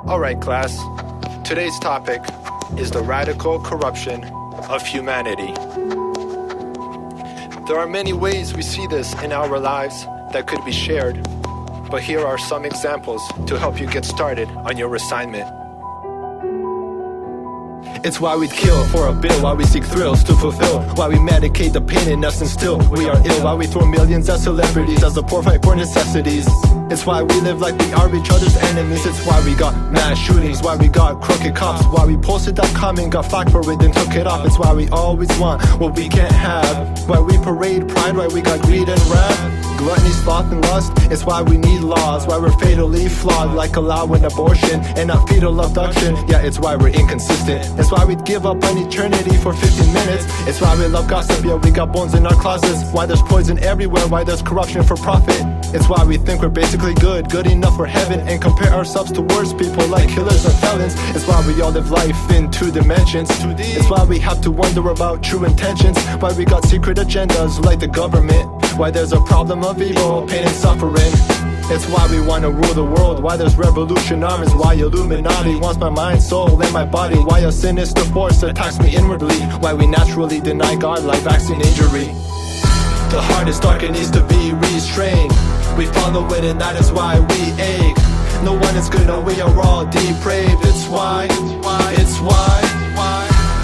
Alright class, today's topic is the radical corruption of humanity. There are many ways we see this in our lives that could be shared, but here are some examples to help you get started on your assignment. It's why we'd kill for a bill, why we seek thrills to fulfill, why we medicate the pain in us and still we are ill, why we throw millions at celebrities as the poor fight for necessities. It's why we live like we are each other's enemies. It's why we got mass shootings, why we got crooked cops, why we posted that comment, got flack for it, then took it off. It's why we always want what we can't have, why we parade pride, why we got greed and wrath, gluttony, sloth and lust. It's why we need laws, why we're fatally flawed, like allowing abortion and not fetal abduction. Yeah, it's why we're inconsistent. It's why we'd give up on eternity for 15 minutes. It's why we love gossip, yeah, we got bones in our closets. Why there's poison everywhere, why there's corruption for profit. It's why we think we're basically good enough for heaven, and compare ourselves to worse people like killers and felons. It's why we all live life in 2 dimensions. It's why we have to wonder about true intentions, why we got secret agendas like the government, why there's a problem of evil, pain and suffering. It's why we want to rule the world, why there's revolution armies, why Illuminati wants my mind, soul, and my body, why a sinister force attacks me inwardly, why we naturally deny God like vaccine injury. The heart is dark and needs to be restrained. We follow it and that is why we ache. No one is good, no, we are all depraved. It's why,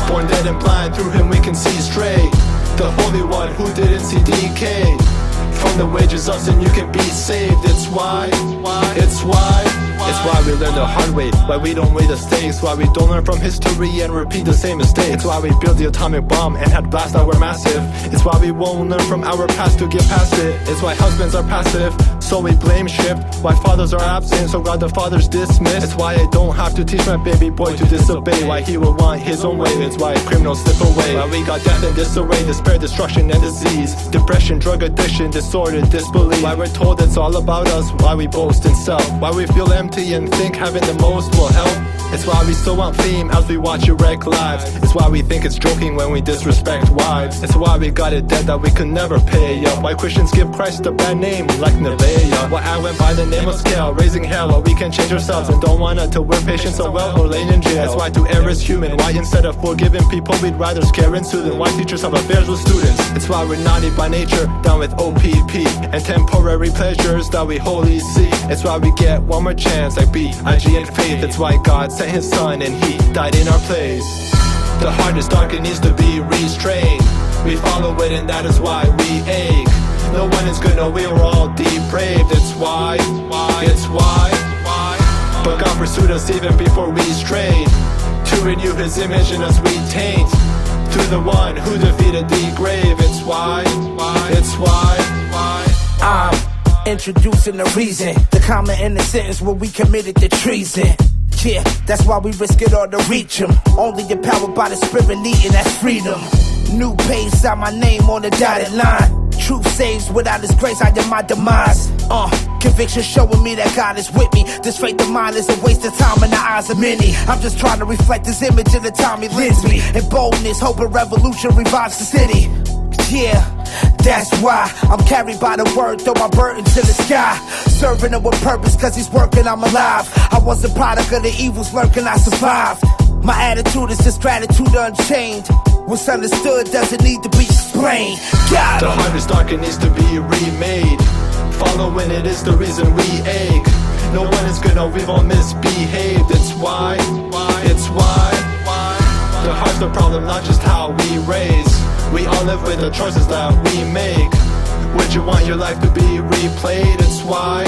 born dead and blind, through him we can see straight. The Holy One who didn't see decay. From the wages of sin you can be saved. It's why we learn the hard way, why we don't weigh the stakes, why we don't learn from history and repeat the same mistakes. It's why we built the atomic bomb and had blasts that were massive. It's why we won't learn from our past to get past it. It's why husbands are passive, so we blame shift. Why fathers are absent, so God the Father's dismissed. It's why I don't have to teach my baby boy to disobey, why he will want his own way. It's why criminals slip away, why we got death and disarray, despair, destruction and disease, depression, drug addiction, disorder, disbelief. Why we're told it's all about us, why we boast in self, why we feel empty and think having the most will help. It's why we still want fame as we watch you wreck lives. It's why we think it's joking when we disrespect wives. It's why we got a debt that we could never pay up. Why Christians give Christ a bad name like Nevaeh. Why I went by the name of scale, raising hell, while we can change ourselves and don't want to wear patience so well or laying in jail. That's why to err is human, why instead of forgiving people we'd rather scare and soothe them. Why teachers have affairs with students. It's why we're naughty by nature, down with OPP and temporary pleasures that we wholly see. It's why we get one more chance like D.I.D.A.C.T.I.C in faith. It's why God sent his son and he died in our place. The heart is dark and needs to be restrained. We follow it and that is why we ache. No one is good, no, we are all depraved. It's why but God pursued us even before we strayed, to renew his image in us we taint, to the one who defeated the grave. It's why I'm introducing the reason, the comma in the sentence where we committed the treason. Yeah, that's why we risk it all to reach him. Only empowered by the spirit leading, that's freedom. New page, sign my name on the dotted line. Truth saves, without his grace I am my demise. Conviction showing me that God is with me. This faith of mine is a waste of time in the eyes of many. I'm just trying to reflect his image in the time he lends me. And boldness, hope and revolution revives the city. Yeah, that's why I'm carried by the word, throw my burden to the sky. Serving him with purpose, cause he's working, I'm alive. I was a product of the evils lurking, I survived. My attitude is just gratitude unchained. What's understood doesn't need to be explained. The heart is dark and needs to be remade. Following it is the reason we ache. No one is good, no, we've all misbehaved. It's why the heart's the problem, not just how we raise. We all live with the choices that we make. Would you want your life to be replayed? It's why